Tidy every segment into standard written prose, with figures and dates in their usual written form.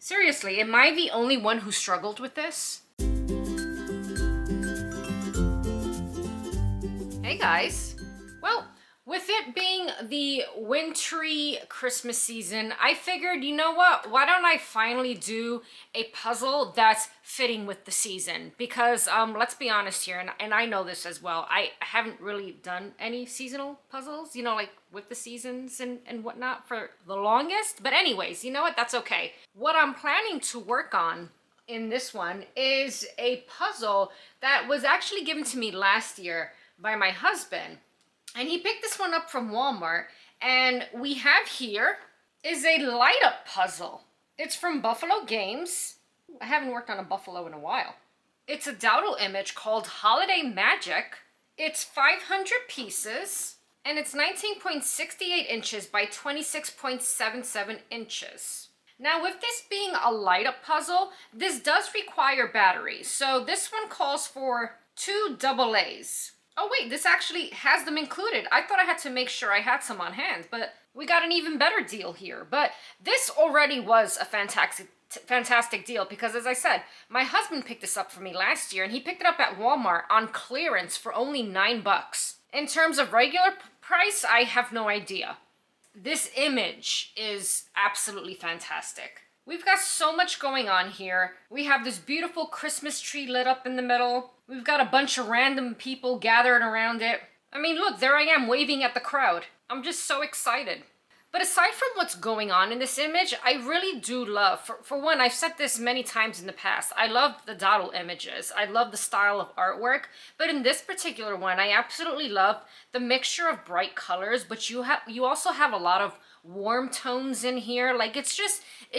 Seriously, am I the only one who struggled with this? Hey guys. Well, with it being the wintry Christmas season, I figured, you know what? Why don't I finally do a puzzle that's fitting with the season? Because let's be honest here, and I know this as well, I haven't really done any seasonal puzzles, you know, like with the seasons and whatnot for the longest. But anyways, you know what? That's okay. What I'm planning to work on in this one is a puzzle that was actually given to me last year by my husband. And he picked this one up from Walmart. And we have here is a light up puzzle. It's from Buffalo Games. I haven't worked on a buffalo in a while. It's a Dowdle image called Holiday Magic. It's 500 pieces. And it's 19.68 inches by 26.77 inches. Now, with this being a light up puzzle, this does require batteries. So this one calls for 2 AA's. Oh wait, this actually has them included. I thought I had to make sure I had some on hand, but we got an even better deal here. But this already was a fantastic deal because, as I said, my husband picked this up for me last year, and he picked it up at Walmart on clearance for only $9. In terms of regular price, I have no idea. This image is absolutely fantastic. We've got so much going on here. We have this beautiful Christmas tree lit up in the middle. We've got a bunch of random people gathered around it. I mean, look, there I am waving at the crowd. I'm just so excited. But aside from what's going on in this image, I really do love, for one, I've said this many times in the past, I love the Dowdle images. I love the style of artwork. But in this particular one, I absolutely love the mixture of bright colors, but you also have a lot of warm tones in here. Like, it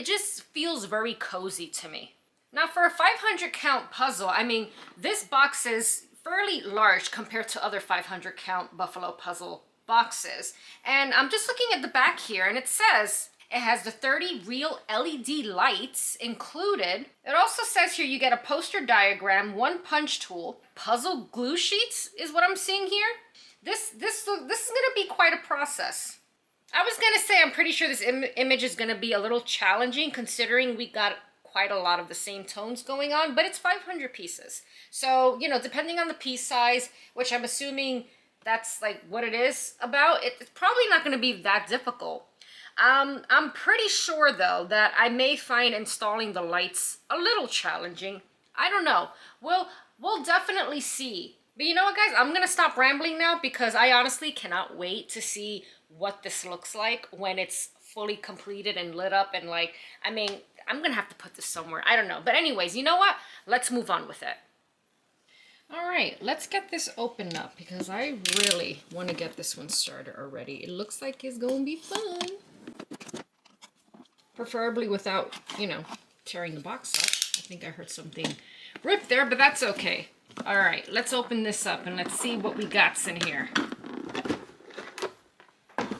just feels very cozy to me. Now, for a 500 count puzzle, I mean, this box is fairly large compared to other 500 count Buffalo puzzle boxes. And I'm just looking at the back here, and it says it has the 30 real LED lights included. It also says here you get a poster diagram, 1 punch tool, puzzle glue sheets is what I'm seeing here. This is going to be quite a process. I was going to say I'm pretty sure this image is going to be a little challenging considering we got quite a lot of the same tones going on, but it's 500 pieces. So, you know, depending on the piece size, which I'm assuming that's like what it is about, it's probably not going to be that difficult. I'm pretty sure though that I may find installing the lights a little challenging. I don't know. We'll definitely see. But you know what, guys? I'm going to stop rambling now because I honestly cannot wait to see what this looks like when it's fully completed and lit up. And like, I mean, I'm going to have to put this somewhere. I don't know. But anyways, you know what? Let's move on with it. All right, let's get this open up because I really want to get this one started already. It looks like it's going to be fun. Preferably without, you know, tearing the box up. I think I heard something rip there, but that's okay. All right, let's open this up and let's see what we got in here. All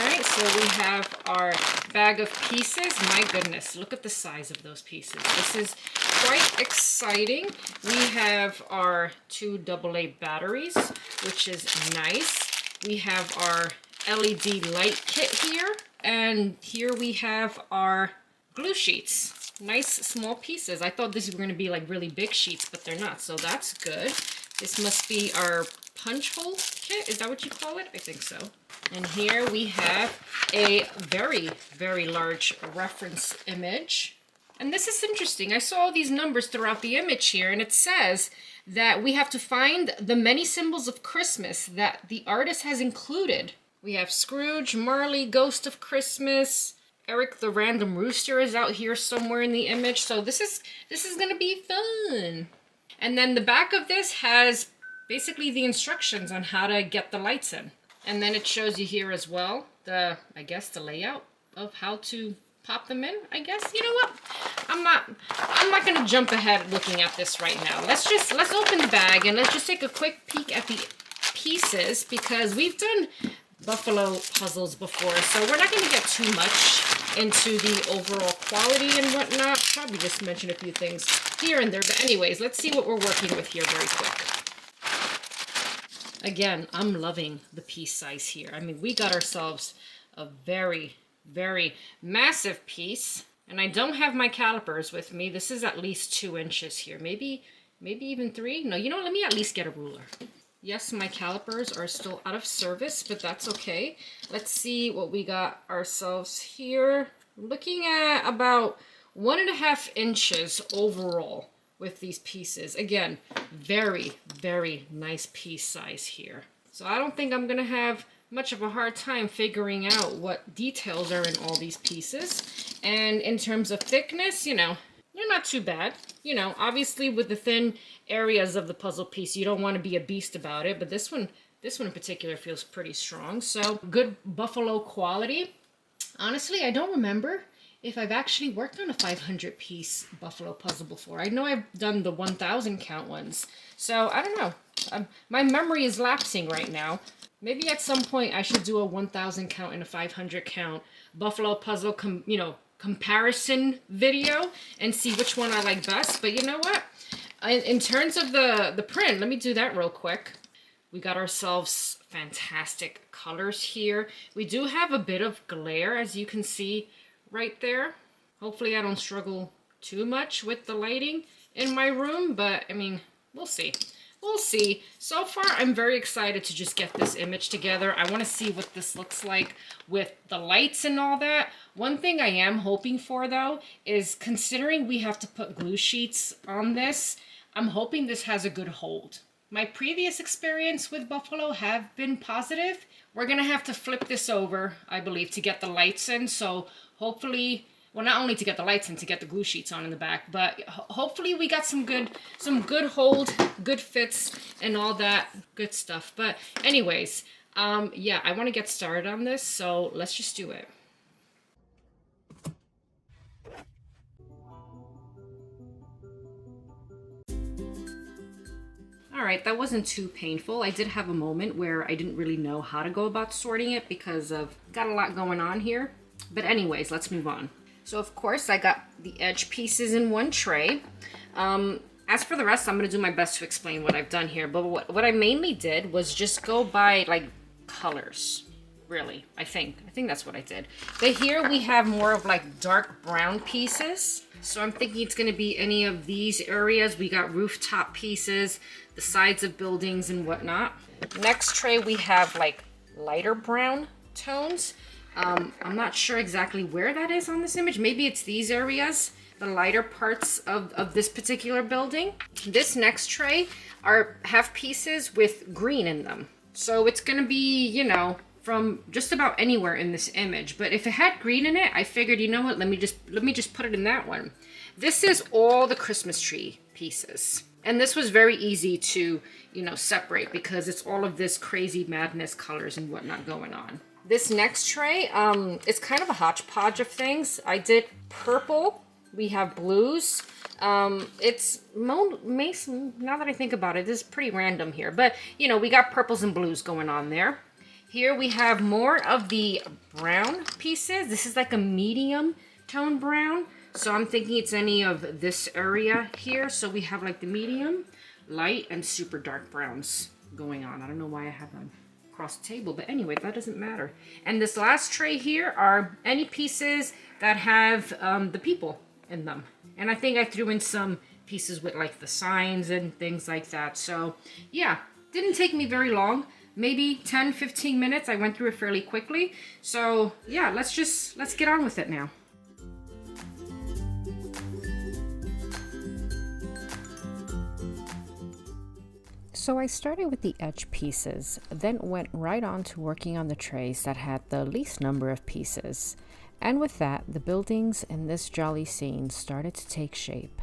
right, so we have our bag of pieces. My goodness, look at the size of those pieces. This is quite exciting. We have our 2 AA batteries, which is nice. We have our LED light kit here. And here we have our glue sheets. Nice small pieces. I thought these were going to be like really big sheets, but they're not. So that's good. This must be our punch hole kit. Is that what you call it? I think so. And here we have a very, very large reference image. And this is interesting. I saw all these numbers throughout the image here, and it says that we have to find the many symbols of Christmas that the artist has included. We have Scrooge, Marley, Ghost of Christmas, Eric the Random Rooster is out here somewhere in the image. So this is going to be fun. And then the back of this has basically the instructions on how to get the lights in. And then it shows you here as well the layout of how to pop them in, I guess. You know what? I'm not going to jump ahead looking at this right now. Let's open the bag and let's just take a quick peek at the pieces because we've done Buffalo puzzles before, so we're not going to get too much into the overall quality and whatnot. Probably just mention a few things here and there, but anyways, let's see what we're working with here very quick. Again, I'm loving the piece size here. I mean, we got ourselves a very, very massive piece. And I don't have my calipers with me. This is at least 2 inches here. Maybe even 3. No, you know what? Let me at least get a ruler. Yes, my calipers are still out of service, but that's okay. Let's see what we got ourselves here. Looking at about 1.5 inches overall with these pieces. Again, very, very nice piece size here. So I don't think I'm gonna have much of a hard time figuring out what details are in all these pieces. And in terms of thickness, you know, they're not too bad. You know, obviously with the thin areas of the puzzle piece, you don't want to be a beast about it, but this one in particular feels pretty strong. So good buffalo quality. Honestly, I don't remember if I've actually worked on a 500 piece buffalo puzzle before. I know I've done the 1,000 count ones. So I don't know. My memory is lapsing right now. Maybe at some point I should do a 1,000 count and a 500 count buffalo puzzle, comparison video and see which one I like best. But you know what? In terms of the print, let me do that real quick. We got ourselves fantastic colors here. We do have a bit of glare, as you can see right there. Hopefully I don't struggle too much with the lighting in my room, but I mean, we'll see. We'll see. So far, I'm very excited to just get this image together. I want to see what this looks like with the lights and all that. One thing I am hoping for, though, is considering we have to put glue sheets on this, I'm hoping this has a good hold. My previous experience with Buffalo have been positive. We're going to have to flip this over, I believe, to get the lights in. So hopefully, well, not only to get the lights in, to get the glue sheets on in the back, but hopefully we got some good hold, good fits, and all that good stuff. But anyways, yeah, I want to get started on this, so let's just do it. All right, that wasn't too painful. I did have a moment where I didn't really know how to go about sorting it because I've got a lot going on here. But anyways, let's move on. So of course I got the edge pieces in one tray. As for the rest, I'm gonna do my best to explain what I've done here. But what I mainly did was just go by like colors, really. I think that's what I did. But here we have more of like dark brown pieces. So I'm thinking it's gonna be any of these areas. We got rooftop pieces, the sides of buildings and whatnot. Next tray we have like lighter brown tones. I'm not sure exactly where that is on this image. Maybe it's these areas, the lighter parts of this particular building. This next tray have pieces with green in them. So it's gonna be, you know, from just about anywhere in this image. But if it had green in it, I figured, you know what, let me just put it in that one. This is all the Christmas tree pieces. And this was very easy to, you know, separate because it's all of this crazy madness colors and whatnot going on. This next tray, it's kind of a hodgepodge of things. I did purple, we have blues. It's now that I think about it, this is pretty random here, but you know, we got purples and blues going on there. Here we have more of the brown pieces. This is like a medium tone brown. So I'm thinking it's any of this area here. So we have like the medium, light, and super dark browns going on. I don't know why I have them across the table, but anyway, that doesn't matter. And this last tray here are any pieces that have the people in them. And I think I threw in some pieces with like the signs and things like that. So yeah, didn't take me very long. Maybe 10-15 minutes. I went through it fairly quickly. So yeah, let's get on with it now. So I started with the edge pieces, then went right on to working on the trays that had the least number of pieces. And with that, the buildings in this jolly scene started to take shape.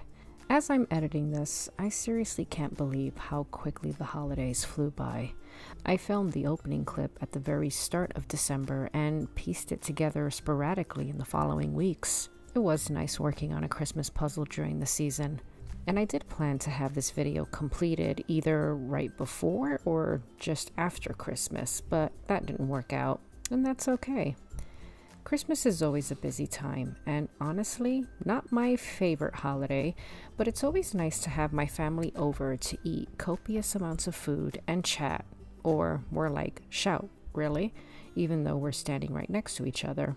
As I'm editing this, I seriously can't believe how quickly the holidays flew by. I filmed the opening clip at the very start of December and pieced it together sporadically in the following weeks. It was nice working on a Christmas puzzle during the season. And I did plan to have this video completed either right before or just after Christmas, but that didn't work out, and that's okay. Christmas is always a busy time, and honestly, not my favorite holiday, but it's always nice to have my family over to eat copious amounts of food and chat, or more like shout, really, even though we're standing right next to each other.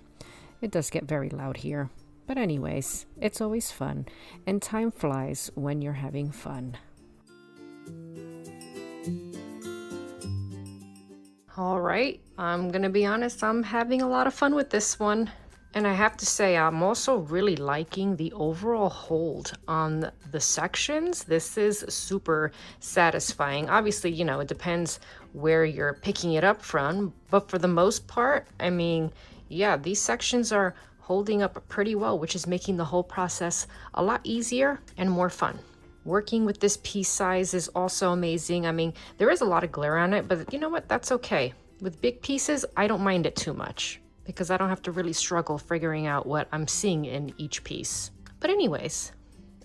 It does get very loud here. But anyways, it's always fun, and time flies when you're having fun. All right, I'm gonna be honest, I'm having a lot of fun with this one. And I have to say, I'm also really liking the overall hold on the sections. This is super satisfying. Obviously, you know, it depends where you're picking it up from, but for the most part, I mean, yeah, these sections are holding up pretty well, which is making the whole process a lot easier and more fun. Working with this piece size is also amazing. I mean, there is a lot of glare on it, but you know what? That's okay. With big pieces, I don't mind it too much because I don't have to really struggle figuring out what I'm seeing in each piece. But anyways,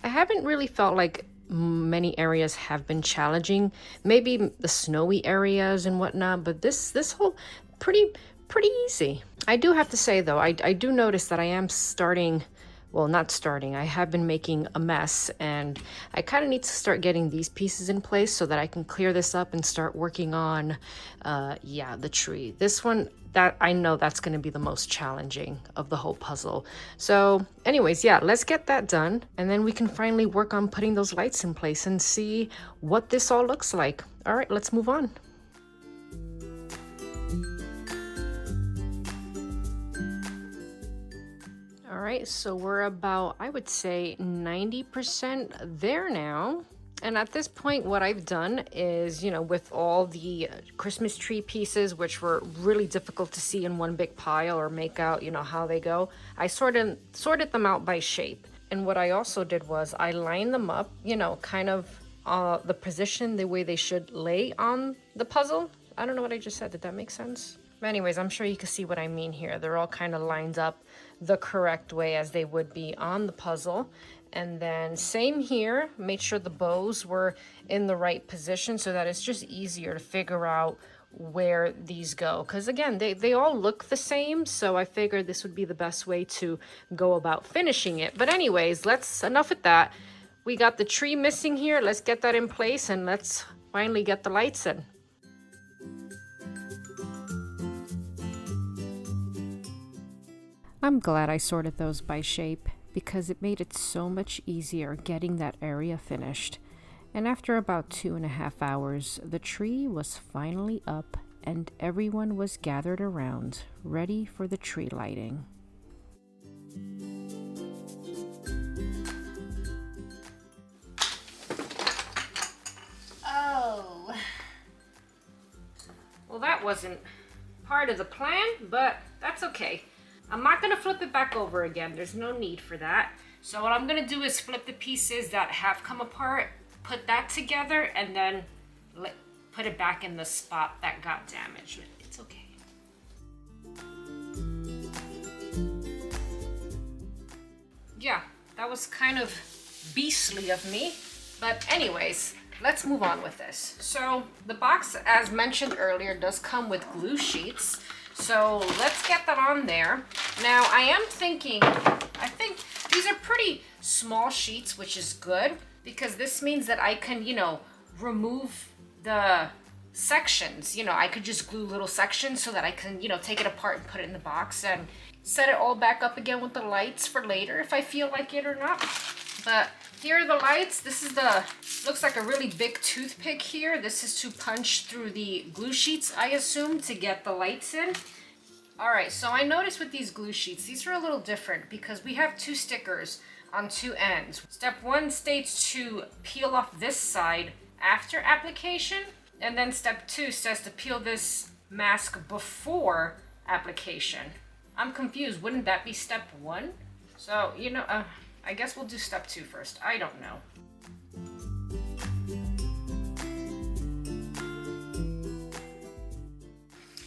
I haven't really felt like many areas have been challenging. Maybe the snowy areas and whatnot, but this whole pretty easy. I do have to say though, I do notice that I am starting, well, not starting, I have been making a mess, and I kind of need to start getting these pieces in place so that I can clear this up and start working on, yeah, the tree. This one, that I know that's going to be the most challenging of the whole puzzle. So anyways, yeah, let's get that done, and then we can finally work on putting those lights in place and see what this all looks like. All right, let's move on. All right, so we're about, I would say, 90% there now. And at this point, what I've done is, you know, with all the Christmas tree pieces, which were really difficult to see in one big pile or make out, you know, how they go, I sorted them out by shape. And what I also did was I lined them up, you know, kind of the position, the way they should lay on the puzzle. I don't know what I just said. Did that make sense? But anyways, I'm sure you can see what I mean here. They're all kind of lined up the correct way as they would be on the puzzle. And then same here, made sure the bows were in the right position so that it's just easier to figure out where these go. Because again, they all look the same, so I figured this would be the best way to go about finishing it. But anyways, enough with that. We got the tree missing here. Let's get that in place and let's finally get the lights in. I'm glad I sorted those by shape because it made it so much easier getting that area finished. And after about 2.5 hours, the tree was finally up and everyone was gathered around, ready for the tree lighting. Oh. Well, that wasn't part of the plan, but that's okay. I'm not going to flip it back over again. There's no need for that. So what I'm going to do is flip the pieces that have come apart, put that together, and then put it back in the spot that got damaged. It's okay. Yeah, that was kind of beastly of me. But anyways, let's move on with this. So the box, as mentioned earlier, does come with glue sheets. So let's get that on there. Now I am thinking, I think these are pretty small sheets, which is good because this means that I can, you know, remove the sections. You know, I could just glue little sections so that I can, you know, take it apart and put it in the box and set it all back up again with the lights for later if I feel like it or not. But here are the lights. This is looks like a really big toothpick here. This is to punch through the glue sheets, I assume, to get the lights in. All right, so I noticed with these glue sheets, these are a little different because we have 2 stickers on 2 ends. Step 1 states to peel off this side after application, and then step 2 says to peel this mask before application. I'm confused. Wouldn't that be step 1? So, you know, I guess we'll do step 2 first. I don't know.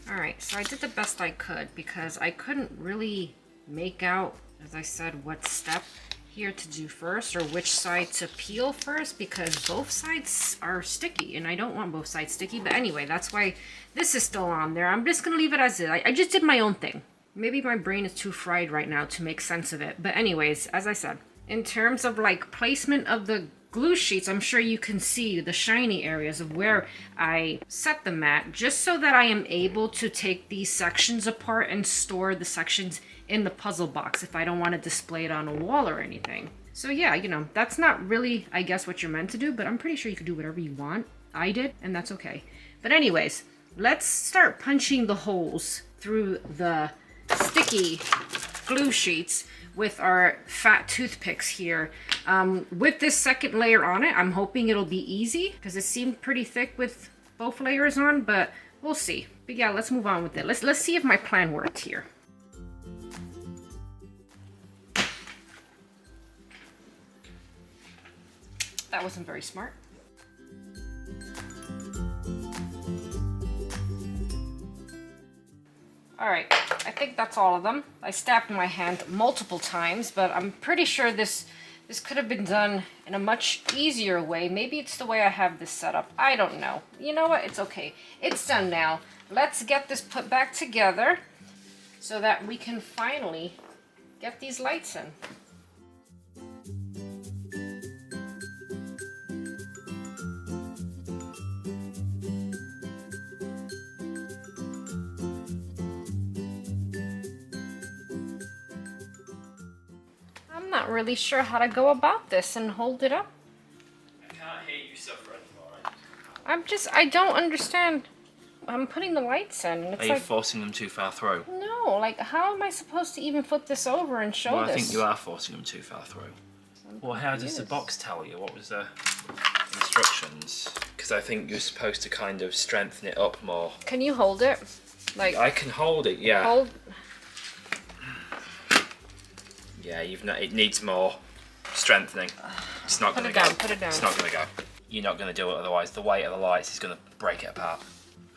All right, so I did the best I could because I couldn't really make out, as I said, what step here to do first or which side to peel first because both sides are sticky and I don't want both sides sticky. But anyway, that's why this is still on there. I'm just gonna leave it as is. I just did my own thing. Maybe my brain is too fried right now to make sense of it. But anyways, as I said, in terms of like placement of the glue sheets, I'm sure you can see the shiny areas of where I set them at, just so that I am able to take these sections apart and store the sections in the puzzle box if I don't want to display it on a wall or anything. So yeah, you know, that's not really, I guess, what you're meant to do, but I'm pretty sure you can do whatever you want. I did, and that's okay. But anyways, let's start punching the holes through the sticky glue sheets with our fat toothpicks here. With this second layer on it, I'm hoping it'll be easy because it seemed pretty thick with both layers on, but we'll see. But yeah, let's move on with it. Let's see if my plan worked here. That wasn't very smart. All right, I think that's all of them. I stabbed my hand multiple times, but I'm pretty sure this could have been done in a much easier way. Maybe it's the way I have this set up. I don't know. You know what? It's okay. It's done now. Let's get this put back together so that we can finally get these lights in. I'm not really sure how to go about this and hold it up. I can't hear you suffer anymore. I don't understand. I'm putting the lights in. It's Are you like, forcing them too far through? no, like how am I supposed to even flip this over and show Well, this? I think you are forcing them too far through. Well, how does the confused. box tell you? What was the instructions? Because I think you're supposed to kind of strengthen it up more. Can you hold it? Like, I can hold it, yeah. hold. Yeah, it needs more strengthening. It's not Put going it to go. down, put it down. It's not going to go. You're not going to do it otherwise. The weight of the lights is going to break it apart.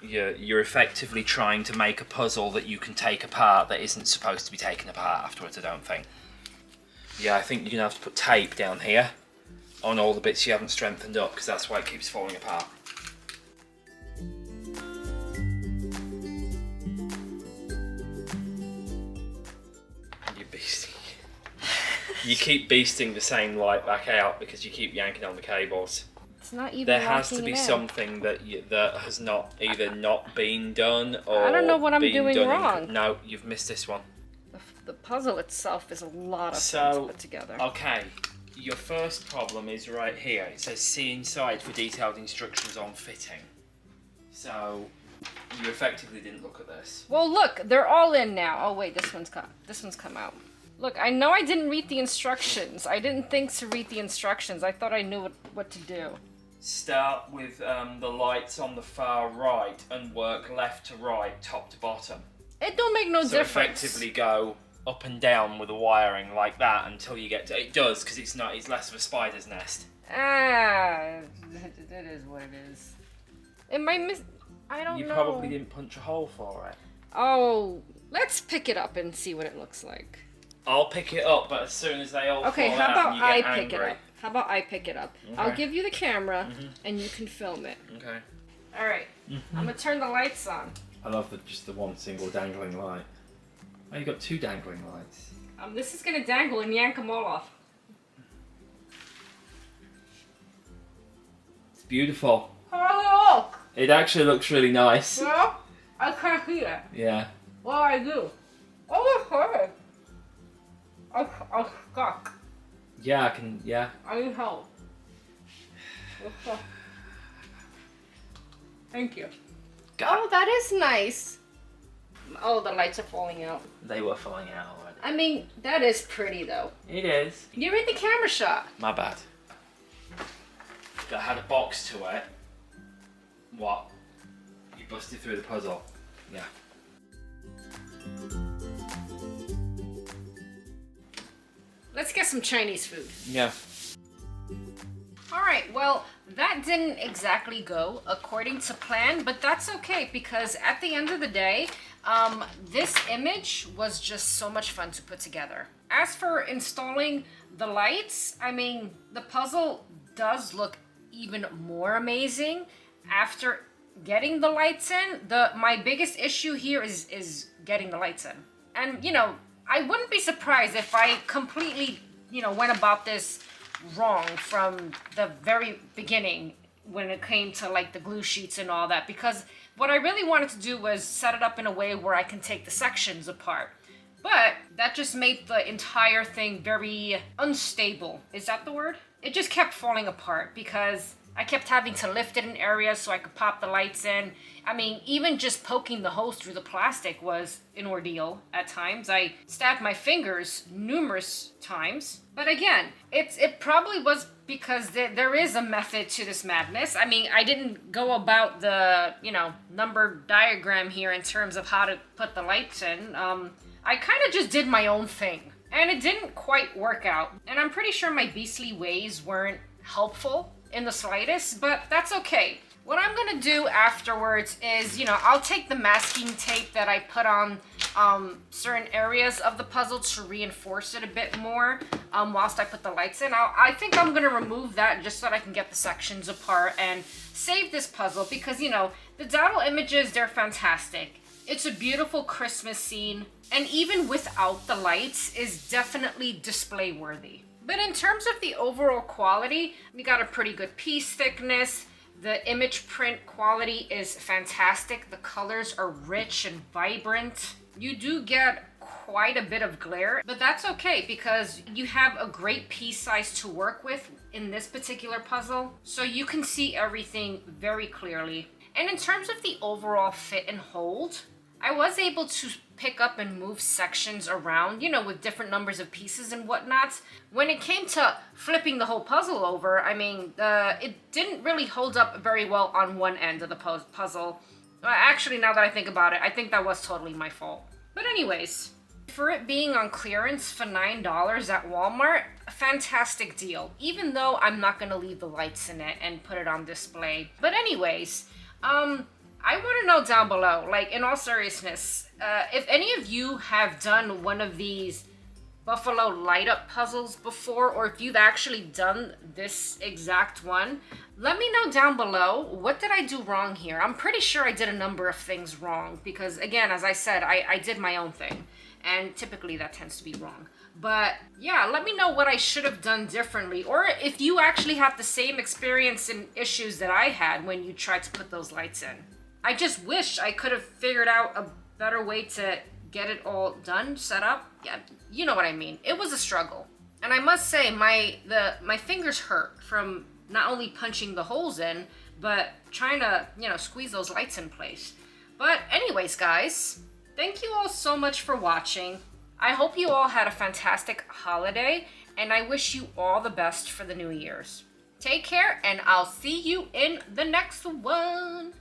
You're effectively trying to make a puzzle that you can take apart that isn't supposed to be taken apart afterwards, I don't think. Yeah, I think you're going to have to put tape down here on all the bits you haven't strengthened up, because that's why it keeps falling apart. You're beasting. You keep beasting the same light back out because you keep yanking on the cables. It's not even. There has to locking be it in. something that that has not either not been done or I don't know what I'm been doing done wrong. No, you've missed this one. The puzzle itself is a lot of So, things to put together. Okay, your first problem is right here. It says see inside for detailed instructions on fitting. So you effectively didn't look at this. Well, look, they're all in now. Oh wait, this one's come out. Look, I know I didn't read the instructions. I didn't think to read the instructions. I thought I knew what to do. Start with the lights on the far right and work left to right, top to bottom. It don't make no So difference. effectively go up and down with the wiring like that until you get to it. Does, because it's less of a spider's nest. Ah, it is what it is. Am I I don't You know. probably didn't punch a hole for it. Oh, let's pick it up and see what it looks like. I'll pick it up, but as soon as they all Okay, fall how out about and you get I angry. pick it up? How about I pick it up? I'll Okay. give you the camera and you can film it. Okay. All right, I'm gonna turn the lights on. I love just the one single dangling light. Oh, you got two dangling lights. This is gonna dangle and yank them all off. It's beautiful. How look? It actually looks really nice. Well, I can't see it. Yeah. Well, I do. Oh, it's hard. I'm stuck. Yeah, I can. Yeah. I need help. Thank you. Oh, that is nice. Oh, the lights are falling out. They were falling out already. I mean, that is pretty though. It is. You read the camera shot. My bad. That had a box to it. What? You busted through the puzzle. Yeah. Let's get some Chinese food. Yeah. All right, well, that didn't exactly go according to plan, but that's okay because at the end of the day, this image was just so much fun to put together. As for installing the lights, I mean, the puzzle does look even more amazing after getting the lights in. My biggest issue here is getting the lights in. And, you know, I wouldn't be surprised if I completely, went about this wrong from the very beginning when it came to like the glue sheets and all that, because what I really wanted to do was set it up in a way where I can take the sections apart. But that just made the entire thing very unstable. Is that the word? It just kept falling apart because I kept having to lift it in areas so I could pop the lights in. I mean, even just poking the hose through the plastic was an ordeal at times. I stabbed my fingers numerous times. But again, it probably was because there is a method to this madness. I mean, I didn't go about the, number diagram here in terms of how to put the lights in. I kind of just did my own thing. And it didn't quite work out. And I'm pretty sure my beastly ways weren't helpful in the slightest, but that's okay. What I'm gonna do afterwards is, I'll take the masking tape that I put on certain areas of the puzzle to reinforce it a bit more whilst I put the lights in. I think I'm gonna remove that just so that I can get the sections apart and save this puzzle because, the Dowdle images, they're fantastic. It's a beautiful Christmas scene, and even without the lights is definitely display worthy. But in terms of the overall quality, we got a pretty good piece thickness. The image print quality is fantastic. The colors are rich and vibrant. You do get quite a bit of glare, but that's okay because you have a great piece size to work with in this particular puzzle, so you can see everything very clearly. And in terms of the overall fit and hold, I was able to pick up and move sections around, with different numbers of pieces and whatnot. When it came to flipping the whole puzzle over, I mean, it didn't really hold up very well on one end of the puzzle. Actually, now that I think about it, I think that was totally my fault. But anyways, for it being on clearance for $9 at Walmart, a fantastic deal. Even though I'm not going to leave the lights in it and put it on display. But anyways, I want to know down below, like, in all seriousness, if any of you have done one of these Buffalo light up puzzles before, or if you've actually done this exact one, let me know down below. What did I do wrong here? I'm pretty sure I did a number of things wrong because, again, as I said, I did my own thing, and typically that tends to be wrong. But yeah, let me know what I should have done differently, or if you actually have the same experience and issues that I had when you tried to put those lights in. I just wish I could have figured out a better way to get it all done, set up. Yeah, you know what I mean. It was a struggle. And I must say, my fingers hurt from not only punching the holes in, but trying to, squeeze those lights in place. But anyways, guys, thank you all so much for watching. I hope you all had a fantastic holiday, and I wish you all the best for the New Year's. Take care, and I'll see you in the next one.